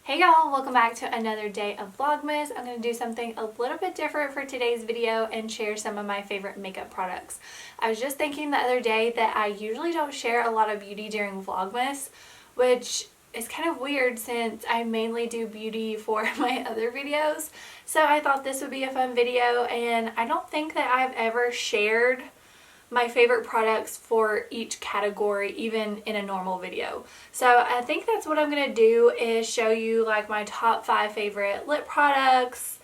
Hey y'all, welcome back to another day of Vlogmas. I'm going to do something a little bit different for today's video and share some of my favorite makeup products. I was just thinking the other day that I usually don't share a lot of beauty during Vlogmas, which is kind of weird since I mainly do beauty for my other videos. So I thought this would be a fun video, and I don't think that I've ever shared my favorite products for each category even in a normal video. So I think that's what I'm gonna do, is show you like my top 5 favorite lip products,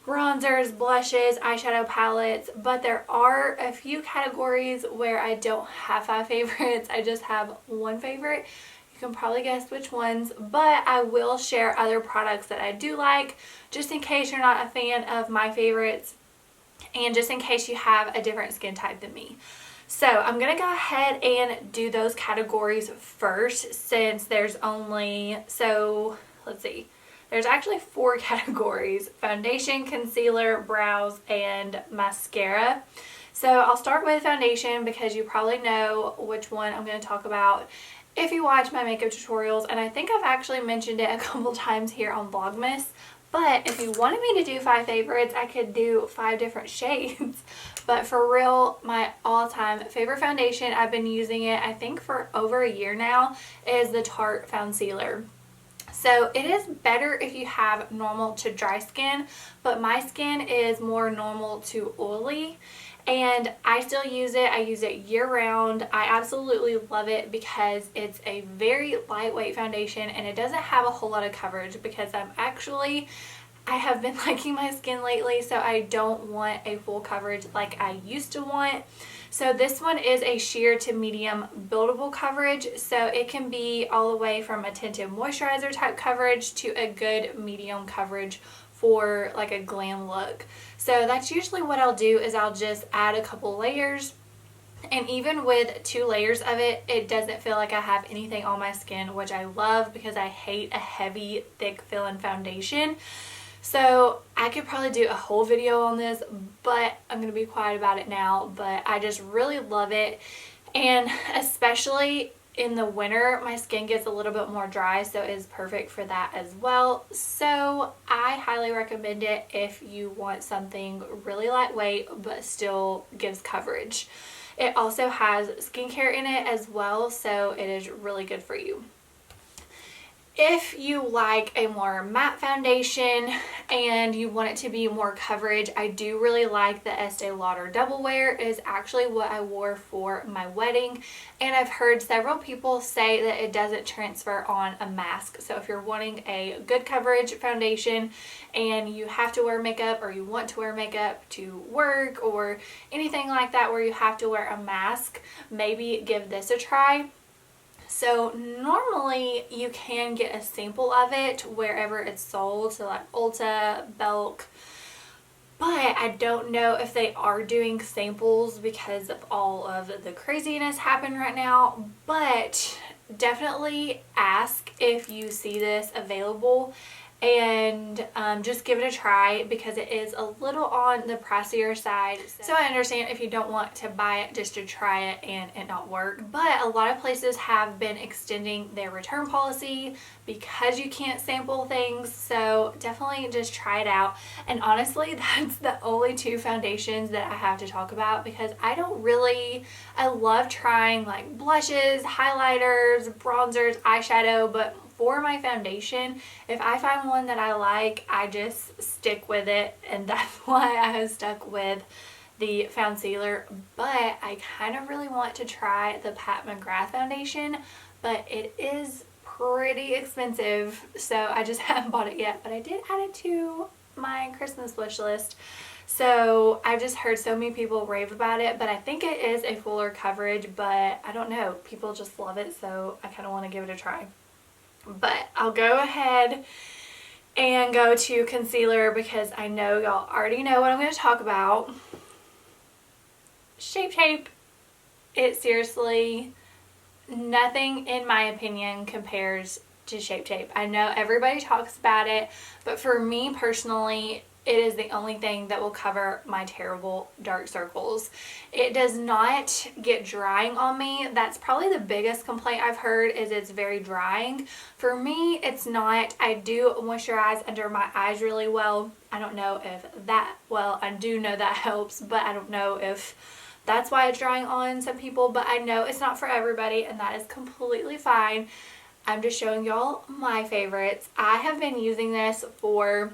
bronzers, blushes, eyeshadow palettes, but there are a few categories where I don't have 5 favorites. I just have one favorite. You can probably guess which ones, but I will share other products that I do like, just in case you're not a fan of my favorites and just in case you have a different skin type than me. So I'm going to go ahead and do those categories first, since there's only, let's see, there's actually 4 categories: foundation, concealer, brows, and mascara. So I'll start with foundation because you probably know which one I'm going to talk about if you watch my makeup tutorials, and I think I've actually mentioned it a couple times here on Vlogmas. But if you wanted me to do 5 favorites, I could do 5 different shades. But for real, my all-time favorite foundation, I've been using it I think for over a year now, is the Tarte Foundsealer. So it is better if you have normal to dry skin, but my skin is more normal to oily, and I still use it. I use it year-round. I absolutely love it because it's a very lightweight foundation and it doesn't have a whole lot of coverage, because I have been liking my skin lately, so I don't want a full coverage like I used to want. So this one is a sheer to medium buildable coverage, so it can be all the way from a tinted moisturizer type coverage to a good medium coverage for like a glam look. So that's usually what I'll do, is I'll just add a couple layers, and even with 2 layers of it, it doesn't feel like I have anything on my skin, which I love because I hate a heavy, thick fill-in foundation. So I could probably do a whole video on this, but I'm going to be quiet about it now. But I just really love it, and especially in the winter, my skin gets a little bit more dry, so it is perfect for that as well. So I highly recommend it if you want something really lightweight but still gives coverage. It also has skincare in it as well, so it is really good for you. If you like a more matte foundation and you want it to be more coverage, I do really like the Estee Lauder Double Wear. It is actually what I wore for my wedding, and I've heard several people say that it doesn't transfer on a mask. So if you're wanting a good coverage foundation and you have to wear makeup, or you want to wear makeup to work or anything like that where you have to wear a mask, maybe give this a try. So normally you can get a sample of it wherever it's sold, so like Ulta, Belk, but I don't know if they are doing samples because of all of the craziness happening right now. But definitely ask if you see this available, and just give it a try, because it is a little on the pricier side. So I understand if you don't want to buy it just to try it and it not work, but a lot of places have been extending their return policy because you can't sample things. So definitely just try it out. And honestly, that's the only 2 foundations that I have to talk about, because I love trying like blushes, highlighters, bronzers, eyeshadow, but for my foundation, if I find one that I like, I just stick with it, and that's why I have stuck with the Foundsealer. But I kind of really want to try the Pat McGrath foundation, but it is pretty expensive, so I just haven't bought it yet, but I did add it to my Christmas wish list. So I've just heard so many people rave about it, but I think it is a fuller coverage, but I don't know, people just love it, so I kind of want to give it a try. But I'll go ahead and go to concealer, because I know y'all already know what I'm going to talk about. Shape Tape. It seriously, nothing in my opinion compares to Shape Tape. I know everybody talks about it, but for me personally, it is the only thing that will cover my terrible dark circles. It does not get drying on me. That's probably the biggest complaint I've heard, is it's very drying. For me, it's not. I do moisturize under my eyes really well. I don't know if that, well, I do know that helps, but I don't know if that's why it's drying on some people, but I know it's not for everybody, and that is completely fine. I'm just showing y'all my favorites. I have been using this for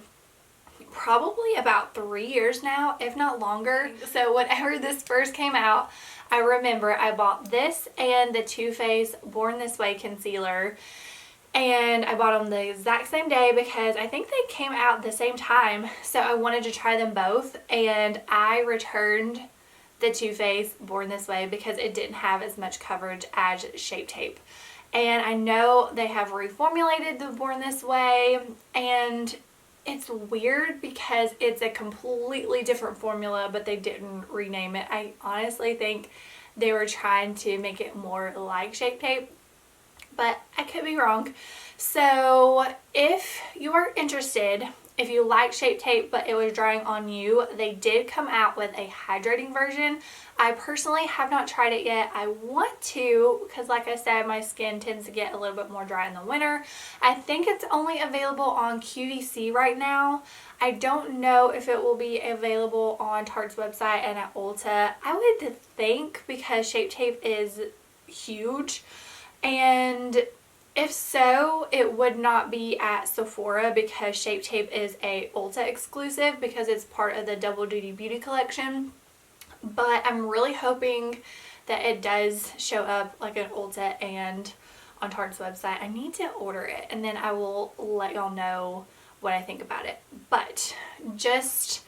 probably about 3 years now, if not longer. So whenever this first came out, I remember I bought this and the Too Faced Born This Way concealer, and I bought them the exact same day because I think they came out the same time, so I wanted to try them both, and I returned the Too Faced Born This Way because it didn't have as much coverage as Shape Tape. And I know they have reformulated the Born This Way, and it's weird because it's a completely different formula, but they didn't rename it. I honestly think they were trying to make it more like Shape Tape, but I could be wrong. So if you are interested, if you like Shape Tape but it was drying on you, they did come out with a hydrating version. I personally have not tried it yet. I want to, because like I said, my skin tends to get a little bit more dry in the winter. I think it's only available on QVC right now. I don't know if it will be available on Tarte's website and at Ulta. I would think, because Shape Tape is huge, and if so, it would not be at Sephora because Shape Tape is a Ulta exclusive because it's part of the Double Duty Beauty collection. But I'm really hoping that it does show up like an Ulta and on Tarte's website. I need to order it, and then I will let y'all know what I think about it. But just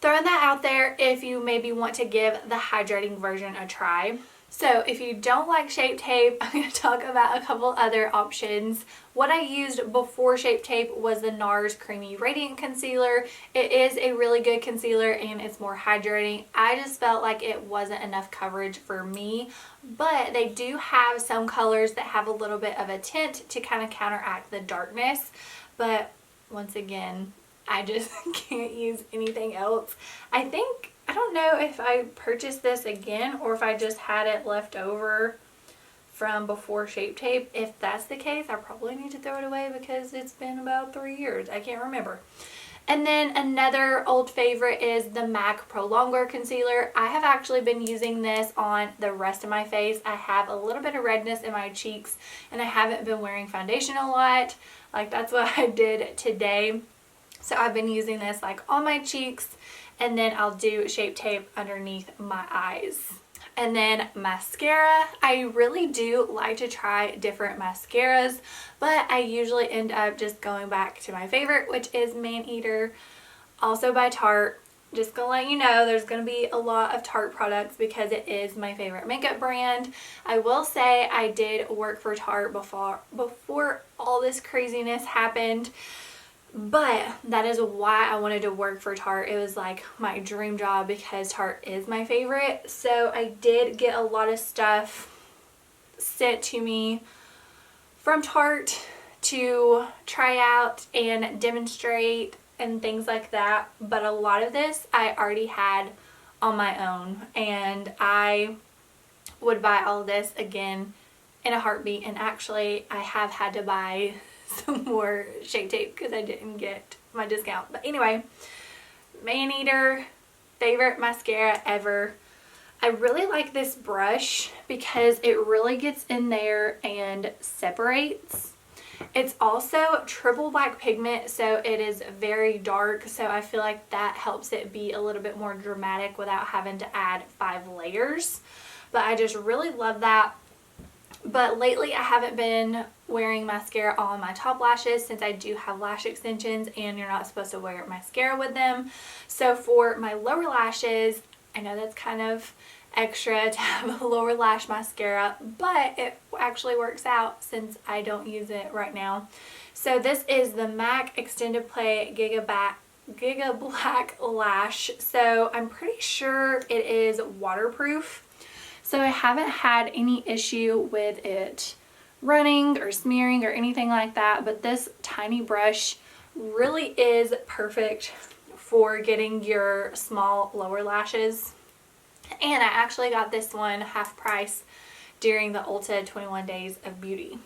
throwing that out there if you maybe want to give the hydrating version a try. So if you don't like Shape Tape, I'm going to talk about a couple other options. What I used before Shape Tape was the NARS Creamy Radiant Concealer. It is a really good concealer and it's more hydrating. I just felt like it wasn't enough coverage for me, but they do have some colors that have a little bit of a tint to kind of counteract the darkness. But once again, I just can't use anything else. I don't know if I purchased this again or if I just had it left over from before Shape Tape. If that's the case, I probably need to throw it away because it's been about 3 years. I can't remember. And then another old favorite is the MAC Pro Longwear Concealer. I have actually been using this on the rest of my face. I have a little bit of redness in my cheeks and I haven't been wearing foundation a lot. Like, that's what I did today. So I've been using this like on my cheeks, and then I'll do Shape Tape underneath my eyes. And then mascara. I really do like to try different mascaras, but I usually end up just going back to my favorite, which is Maneater, also by Tarte. Just gonna let you know there's gonna be a lot of Tarte products because it is my favorite makeup brand. I will say I did work for Tarte before all this craziness happened. But that is why I wanted to work for Tarte. It was like my dream job because Tarte is my favorite. So I did get a lot of stuff sent to me from Tarte to try out and demonstrate and things like that. But a lot of this I already had on my own, and I would buy all of this again in a heartbeat. And actually I have had to buy some more Shape Tape because I didn't get my discount. But anyway, Maneater, favorite mascara ever. I really like this brush because it really gets in there and separates. It's also triple black pigment, so it is very dark, so I feel like that helps it be a little bit more dramatic without having to add 5 layers. But I just really love that. But lately I haven't been wearing mascara on my top lashes since I do have lash extensions and you're not supposed to wear mascara with them. So for my lower lashes, I know that's kind of extra to have a lower lash mascara, but it actually works out since I don't use it right now. So this is the MAC Extended Play Giga Black Lash. So I'm pretty sure it is waterproof. So I haven't had any issue with it running or smearing or anything like that, but this tiny brush really is perfect for getting your small lower lashes. And I actually got this one half price during the Ulta 21 Days of Beauty.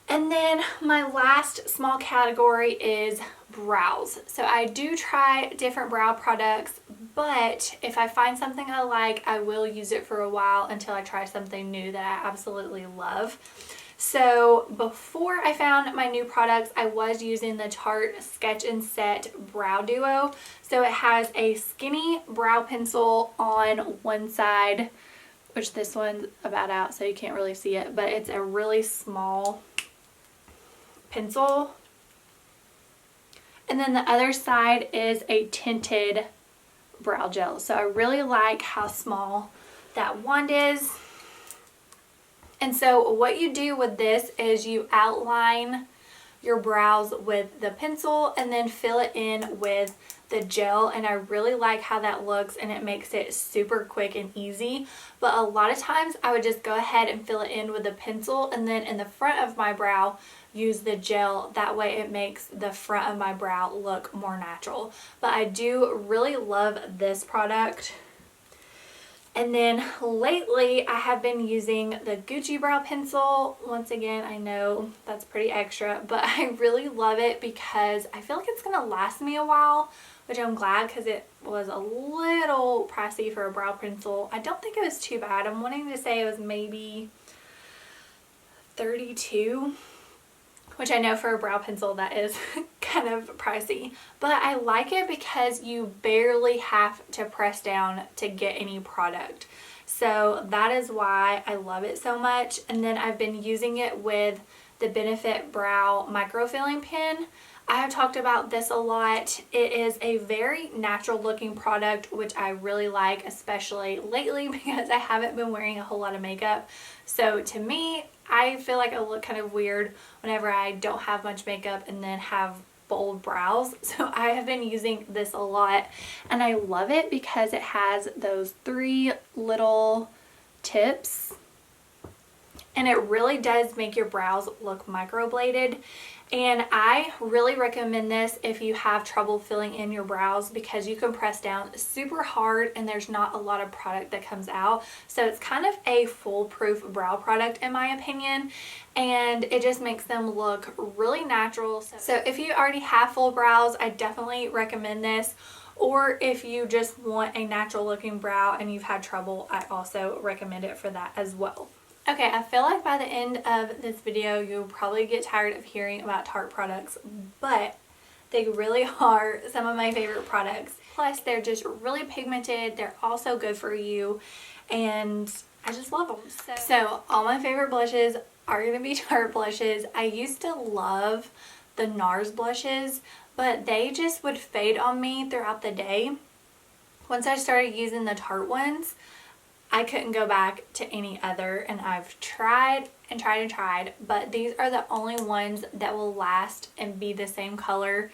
And then my last small category is brows. So I do try different brow products, but if I find something I like, I will use it for a while until I try something new that I absolutely love. So before I found my new products, I was using the Tarte Sketch and Set Brow Duo. So it has a skinny brow pencil on one side, which this one's about out so you can't really see it, but it's a really small pencil. And then the other side is a tinted brow gel. So I really like how small that wand is. And so what you do with this is you outline your brows with the pencil and then fill it in with the gel, and I really like how that looks, and it makes it super quick and easy. But a lot of times I would just go ahead and fill it in with the pencil, and then in the front of my brow use the gel. That way it makes the front of my brow look more natural. But I do really love this product. And then lately I have been using the Gucci brow pencil. Once again, I know that's pretty extra, but I really love it because I feel like it's going to last me a while, which I'm glad because it was a little pricey for a brow pencil. I don't think it was too bad. I'm wanting to say it was maybe $32, which I know for a brow pencil that is kind of pricey. But I like it because you barely have to press down to get any product. So that is why I love it so much. And then I've been using it with the Benefit Brow Microfilling Pen. I have talked about this a lot. It is a very natural looking product, which I really like, especially lately because I haven't been wearing a whole lot of makeup. So to me, I feel like I look kind of weird whenever I don't have much makeup and then have bold brows. So I have been using this a lot, and I love it because it has those 3 little tips, and it really does make your brows look microbladed. And I really recommend this if you have trouble filling in your brows because you can press down super hard and there's not a lot of product that comes out. So it's kind of a foolproof brow product in my opinion, and it just makes them look really natural. So if you already have full brows, I definitely recommend this. Or if you just want a natural looking brow and you've had trouble, I also recommend it for that as well. Okay, I feel like by the end of this video, you'll probably get tired of hearing about Tarte products, but they really are some of my favorite products. Plus, they're just really pigmented. They're also good for you, and I just love them. So all my favorite blushes are going to be Tarte blushes. I used to love the NARS blushes, but they just would fade on me throughout the day. Once I started using the Tarte ones, I couldn't go back to any other, and I've tried and tried and tried, but these are the only ones that will last and be the same color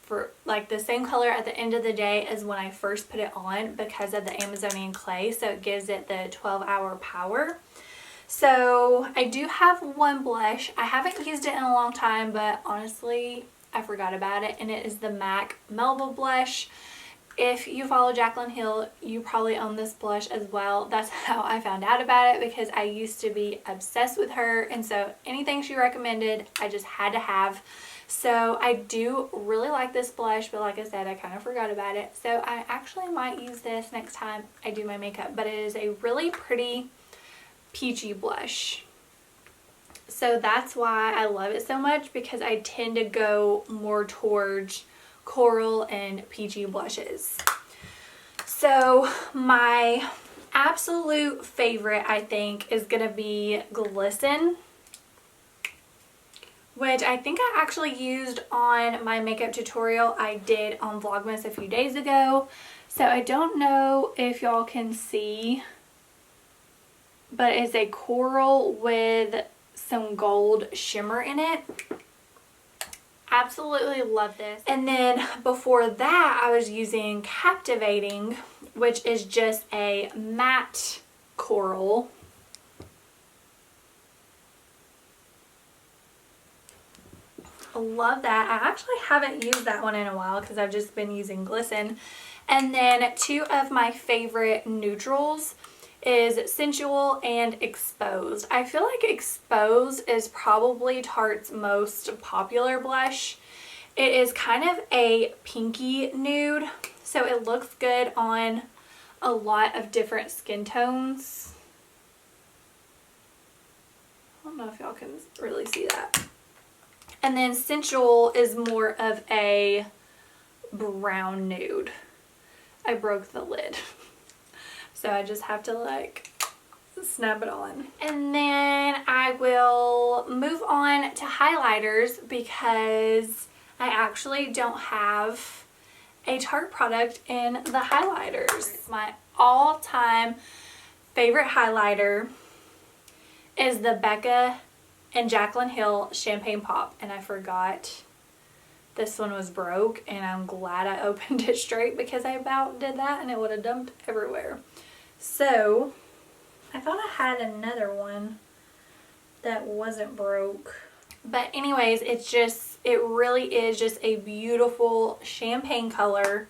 for like the same color at the end of the day as when I first put it on because of the Amazonian clay, so it gives it the 12-hour power. So I do have one blush. I haven't used it in a long time, but honestly I forgot about it, and it is the MAC Melba blush. If you follow Jaclyn Hill, you probably own this blush as well. That's how I found out about it because I used to be obsessed with her, and so anything she recommended I just had to have. So I do really like this blush, but like I said, I kind of forgot about it. So I actually might use this next time I do my makeup, but it is a really pretty peachy blush. So that's why I love it so much, because I tend to go more towards coral and peachy blushes. So my absolute favorite, I think, is gonna be Glisten, which I think I actually used on my makeup tutorial I did on Vlogmas a few days ago. So I don't know if y'all can see, but it's a coral with some gold shimmer in it. Absolutely love this. And then before that I was using Captivating, which is just a matte coral. love that. I actually haven't used that one in a while because I've just been using Glisten. And then two of my favorite neutrals is Sensual and Exposed. I feel like Exposed is probably Tarte's most popular blush. It is kind of a pinky nude, so it looks good on a lot of different skin tones. I don't know if y'all can really see that. And then Sensual is more of a brown nude. I broke the lid. So I just have to like snap it on. And then I will move on to highlighters because I actually don't have a Tarte product in the highlighters. My all-time favorite highlighter is the Becca and Jaclyn Hill Champagne Pop, and I forgot this one was broke, and I'm glad I opened it straight because I about did that and it would have dumped everywhere. So I thought I had another one that wasn't broke. But anyways, it really is just a beautiful champagne color.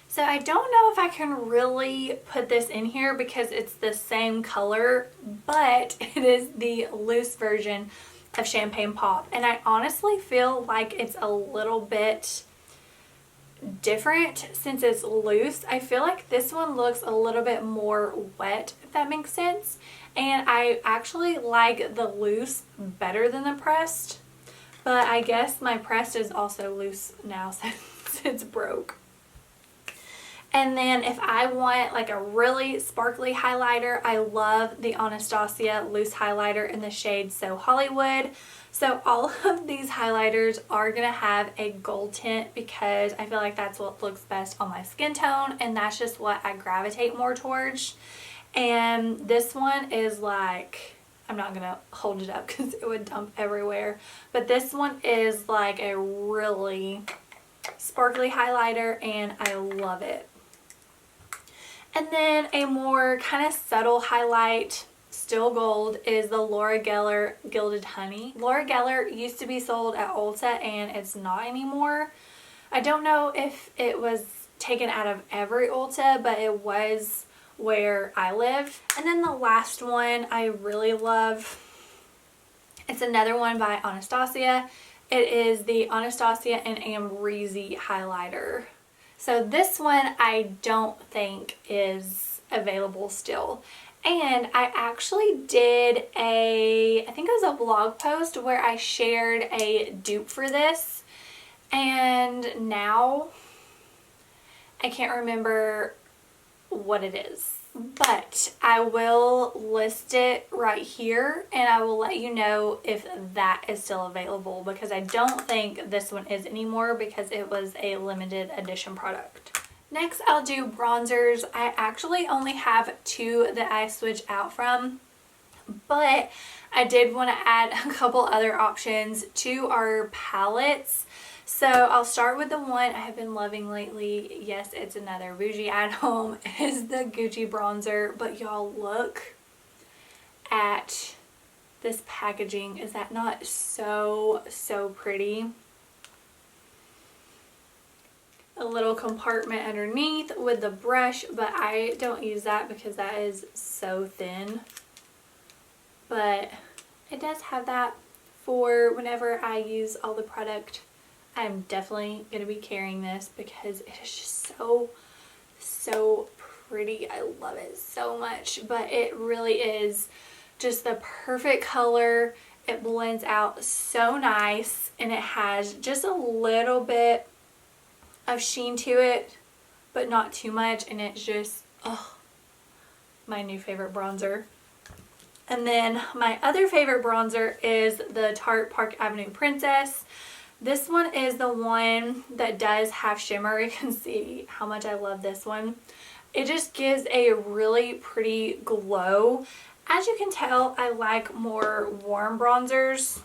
So I don't know if I can really put this in here because it's the same color, but it is the loose version of Champagne Pop. And I honestly feel like it's a little bit different since it's loose. I feel like this one looks a little bit more wet, if that makes sense. And I actually like the loose better than the pressed, but I guess my pressed is also loose now since it's broke. And then if I want like a really sparkly highlighter, I love the Anastasia loose highlighter in the shade So Hollywood. So all of these highlighters are going to have a gold tint because I feel like that's what looks best on my skin tone, and that's just what I gravitate more towards. And this one is like, I'm not going to hold it up because it would dump everywhere, but this one is like a really sparkly highlighter and I love it. And then a more kind of subtle highlight, still gold, is the Laura Geller Gilded Honey. Laura Geller used to be sold at Ulta and it's not anymore. I don't know if it was taken out of every Ulta, but it was where I live. And then the last one I really love, it's another one by Anastasia. It is the Anastasia and Amrezy highlighter. So this one I don't think is available still. And I actually did I think it was a blog post where I shared a dupe for this, and now I can't remember what it is. But I will list it right here and I will let you know if that is still available, because I don't think this one is anymore because it was a limited edition product. Next I'll do bronzers. I actually only have two that I switch out from, but I did want to add a couple other options to our palettes. So I'll start with the one I have been loving lately. Yes, it's another bougie at home. It is the Gucci bronzer. But y'all, look at this packaging. Is that not so pretty? A little compartment underneath with the brush, but I don't use that because that is so thin. But it does have that for whenever I use all the product. I'm definitely going to be carrying this because it is just so pretty. I love it so much, but it really is just the perfect color. It blends out so nice and it has just a little bit of sheen to it, but not too much, and it's just, oh, my new favorite bronzer. And then my other favorite bronzer is the Tarte Park Avenue Princess. This one is the one that does have shimmer. You can see how much I love this one. It just gives a really pretty glow. As you can tell, I like more warm bronzers.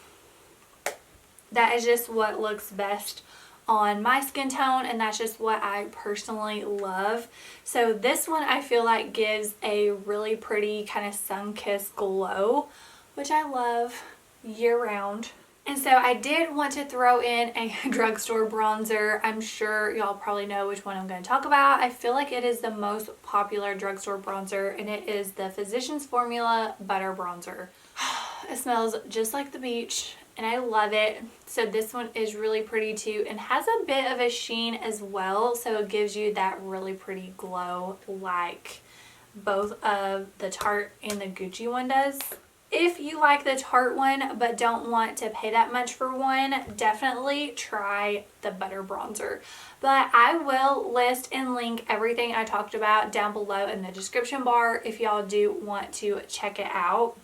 That is just what looks best on my skin tone, and that's just what I personally love. So this one I feel like gives a really pretty kind of sun-kissed glow, which I love year round. And so I did want to throw in a drugstore bronzer. I'm sure y'all probably know which one I'm going to talk about. I feel like it is the most popular drugstore bronzer, and it is the Physicians Formula Butter Bronzer. It smells just like the beach, and I love it. So this one is really pretty too, and has a bit of a sheen as well, so it gives you that really pretty glow like both of the Tarte and the Gucci one does. If you like the Tarte one but don't want to pay that much for one, definitely try the Butter Bronzer. But I will list and link everything I talked about down below in the description bar if y'all do want to check it out.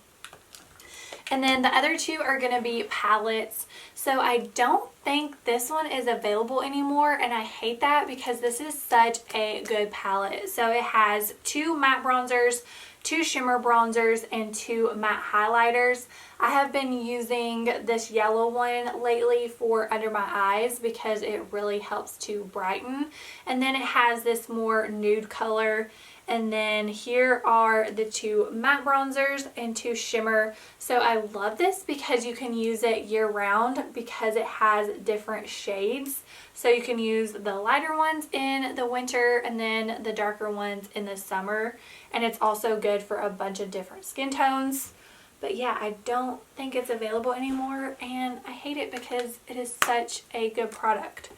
And then the other two are going to be palettes. So I don't think this one is available anymore, and I hate that because this is such a good palette. So it has 2 matte bronzers, 2 shimmer bronzers, and 2 matte highlighters. I have been using this yellow one lately for under my eyes because it really helps to brighten. And then it has this more nude color. And then here are the 2 matte bronzers and 2 shimmer. So I love this because you can use it year round because it has different shades. So you can use the lighter ones in the winter and then the darker ones in the summer. And it's also good for a bunch of different skin tones. But yeah, I don't think it's available anymore, and I hate it because it is such a good product.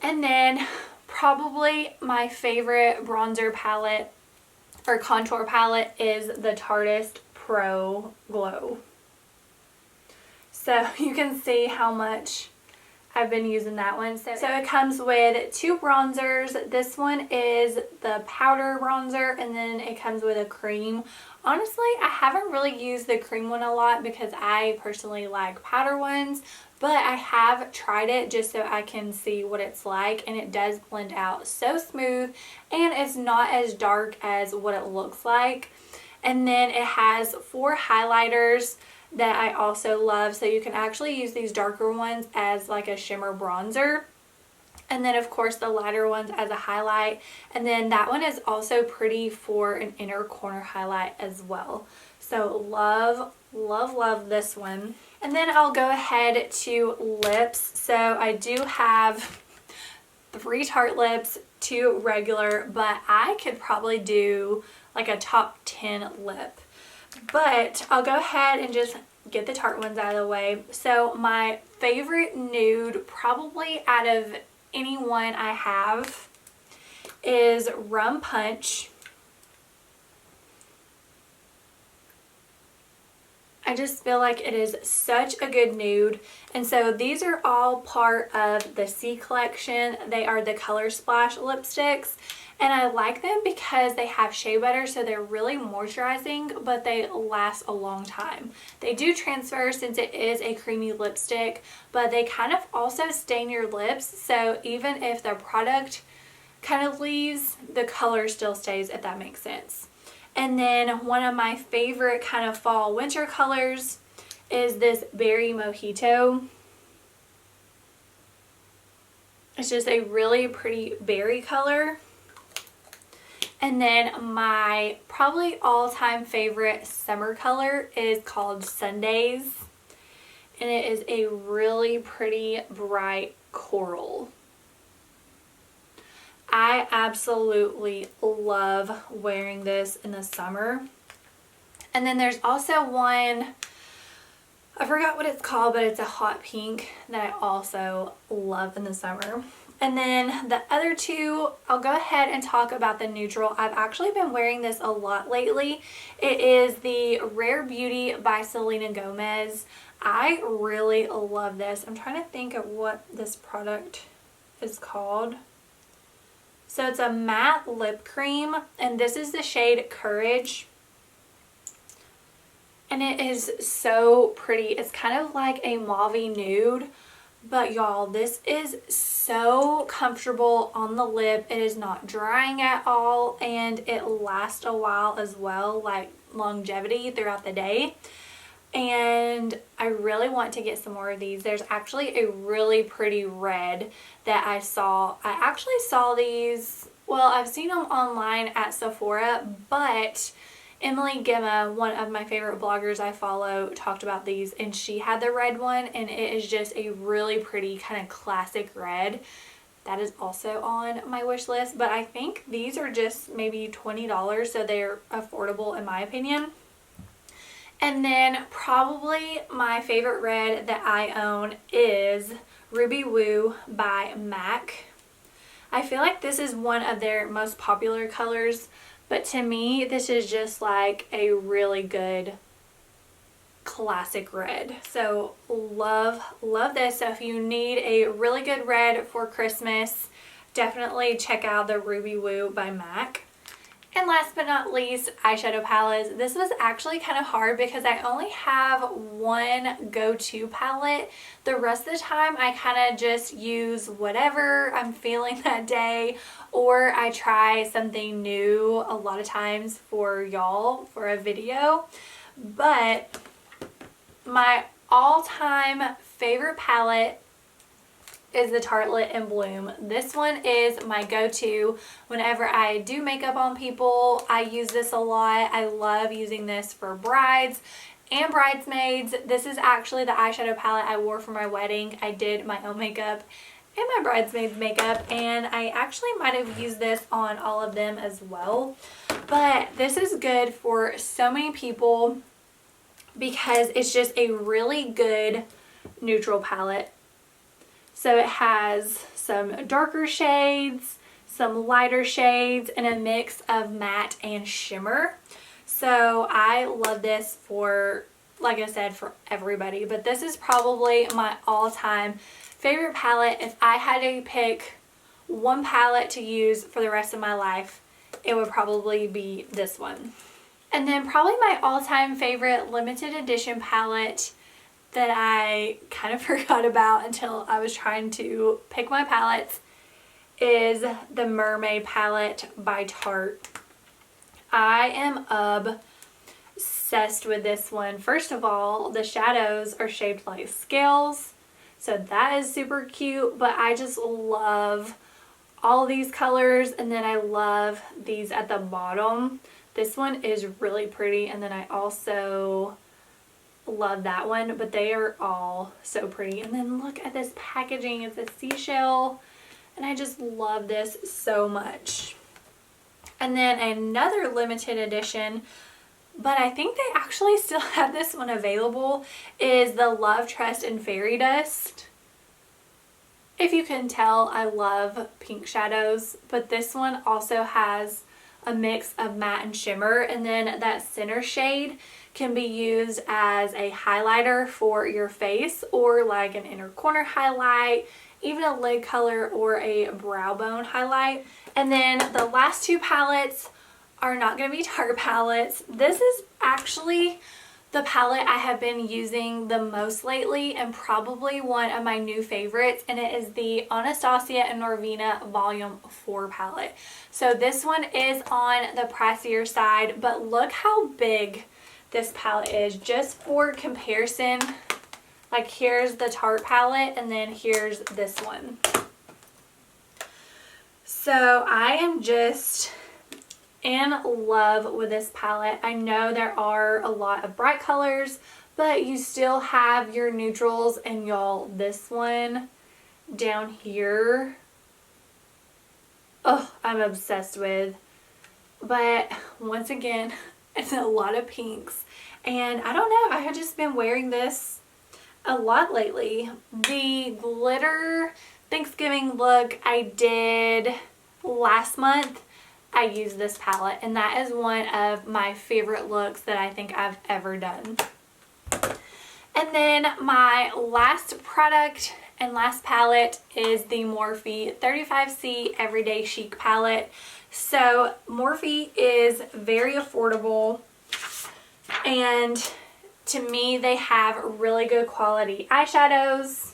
And then probably my favorite bronzer palette or contour palette is the Tarte Pro Glow. So you can see how much I've been using that one. So it comes with 2 bronzers. This one is the powder bronzer, and then it comes with a cream. Honestly, I haven't really used the cream one a lot because I personally like powder ones, but I have tried it just so I can see what it's like, and it does blend out so smooth, and it's not as dark as what it looks like. And then it has 4 highlighters that I also love, so you can actually use these darker ones as like a shimmer bronzer, and then of course the lighter ones as a highlight. And then that one is also pretty for an inner corner highlight as well. So love, love, love this one. And then I'll go ahead to lips. So I do have 3 Tarte lips, 2 regular, but I could probably do like a top 10 lip. But I'll go ahead and just get the Tarte ones out of the way. So my favorite nude, probably out of any one I have, is Rum Punch. I just feel like it is such a good nude. And so these are all part of the C collection. They are the Color Splash lipsticks. And I like them because they have shea butter, so they're really moisturizing, but they last a long time. They do transfer since it is a creamy lipstick, but they kind of also stain your lips, so even if the product kind of leaves, the color still stays, if that makes sense. And then one of my favorite kind of fall winter colors is this Berry Mojito. It's just a really pretty berry color. And then my probably all-time favorite summer color is called Sundays. And it is a really pretty bright coral. I absolutely love wearing this in the summer. And then there's also one, I forgot what it's called, but it's a hot pink that I also love in the summer. And then the other 2, I'll go ahead and talk about the neutral. I've actually been wearing this a lot lately. It is the Rare Beauty by Selena Gomez. I really love this. I'm trying to think of what this product is called. So it's a matte lip cream, and this is the shade Courage. And it is so pretty. It's kind of like a mauve-y nude. But y'all, this is so comfortable on the lip. It is not drying at all, and it lasts a while as well, like longevity throughout the day. And I really want to get some more of these. There's actually a really pretty red that I saw. I actually saw these, well, I've seen them online at Sephora, but Emily Gemma, one of my favorite bloggers I follow, talked about these, and she had the red one, and it is just a really pretty kind of classic red. That is also on my wish list, but I think these are just maybe $20, so they're affordable in my opinion. And then probably my favorite red that I own is Ruby Woo by MAC. I feel like this is one of their most popular colors, but to me this is just like a really good classic red. So love this. So if you need a really good red for Christmas, definitely check out the Ruby Woo by MAC. And last but not least, eyeshadow palettes. This was actually kind of hard because I only have one go-to palette. The rest of the time I kind of just use whatever I'm feeling that day, or I try something new a lot of times for y'all for a video. But my all-time favorite palette is the Tartelette in Bloom. This one is my go-to whenever I do makeup on people. I use this a lot. I love using this for brides and bridesmaids. This is actually the eyeshadow palette I wore for my wedding. I did my own makeup and my bridesmaids makeup, and I actually might have used this on all of them as well. But this is good for so many people because it's just a really good neutral palette. So it has some darker shades, some lighter shades, and a mix of matte and shimmer. So I love this for, like I said, for everybody. But this is probably my all-time favorite palette. If I had to pick one palette to use for the rest of my life, it would probably be this one. And then probably my all-time favorite limited edition palette that I kind of forgot about until I was trying to pick my palettes is the Mermaid palette by Tarte. I am obsessed with this one. First of all, the shadows are shaped like scales, so that is super cute, but I just love all these colors, and then I love these at the bottom. This one is really pretty, and then I also love that one, but they are all so pretty. And then look at this packaging. It's a seashell, and I just love this so much. And then another limited edition, but I think they actually still have this one available, is the Love, Trust, and Fairy Dust. If you can tell, I love pink shadows, but this one also has a mix of matte and shimmer, and then that center shade can be used as a highlighter for your face, or like an inner corner highlight, even a lid color or a brow bone highlight. And then the last two palettes are not going to be Tarte palettes. This is actually the palette I have been using the most lately, and probably one of my new favorites, and it is the Anastasia and Norvina Volume 4 palette. So this one is on the pricier side, but look how big this palette is. Just for comparison, like here's the Tarte palette, and then here's this one. So I am just in love with this palette. I know there are a lot of bright colors, but you still have your neutrals, and y'all, this one down here, oh, I'm obsessed with. But once again, it's a lot of pinks, and I don't know, I have just been wearing this a lot lately. The glitter Thanksgiving look I did last month, I used this palette, and that is one of my favorite looks that I think I've ever done. And then my last product and last palette is the Morphe 35C Everyday Chic palette. So Morphe is very affordable, and to me they have really good quality eyeshadows,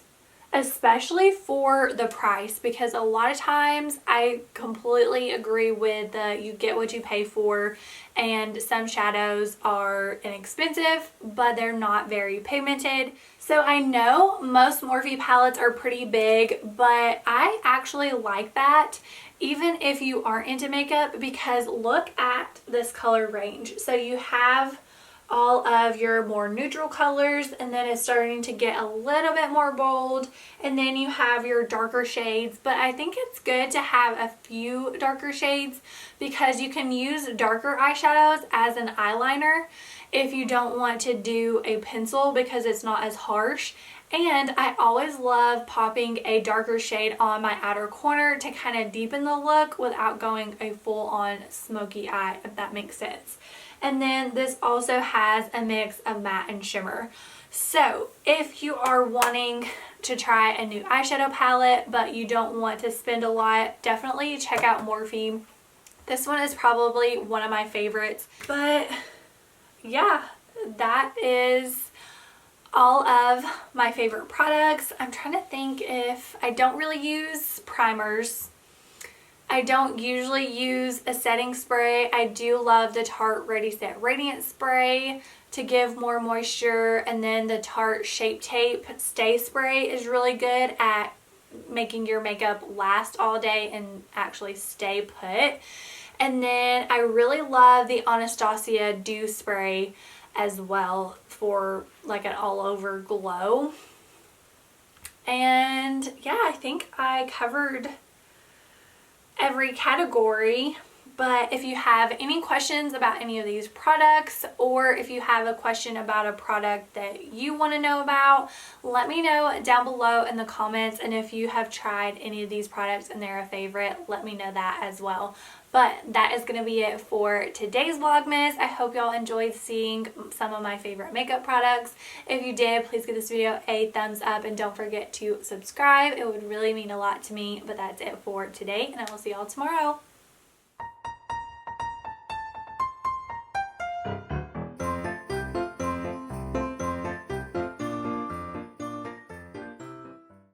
especially for the price, because a lot of times I completely agree with the you get what you pay for, and some shadows are inexpensive but they're not very pigmented. So I know most Morphe palettes are pretty big, but I actually like that, even if you aren't into makeup, because look at this color range. So you have all of your more neutral colors, and then it's starting to get a little bit more bold, and then you have your darker shades. But I think it's good to have a few darker shades because you can use darker eyeshadows as an eyeliner if you don't want to do a pencil because it's not as harsh. And I always love popping a darker shade on my outer corner to kind of deepen the look without going a full-on smoky eye, if that makes sense. And then this also has a mix of matte and shimmer. So if you are wanting to try a new eyeshadow palette but you don't want to spend a lot, definitely check out Morphe. This one is probably one of my favorites. But yeah, that is all of my favorite products. I'm trying to think if I don't really use primers. I don't usually use a setting spray. I do love the Tarte Ready Set Radiant Spray to give more moisture, and then the Tarte Shape Tape Stay Spray is really good at making your makeup last all day and actually stay put. And then I really love the Anastasia Dew Spray as well for like an all over glow. And yeah, I think I covered every category. But if you have any questions about any of these products, or if you have a question about a product that you want to know about, let me know down below in the comments. And if you have tried any of these products and they're a favorite, let me know that as well. But that is going to be it for today's Vlogmas. I hope y'all enjoyed seeing some of my favorite makeup products. If you did, please give this video a thumbs up and don't forget to subscribe. It would really mean a lot to me. But that's it for today, and I will see y'all tomorrow.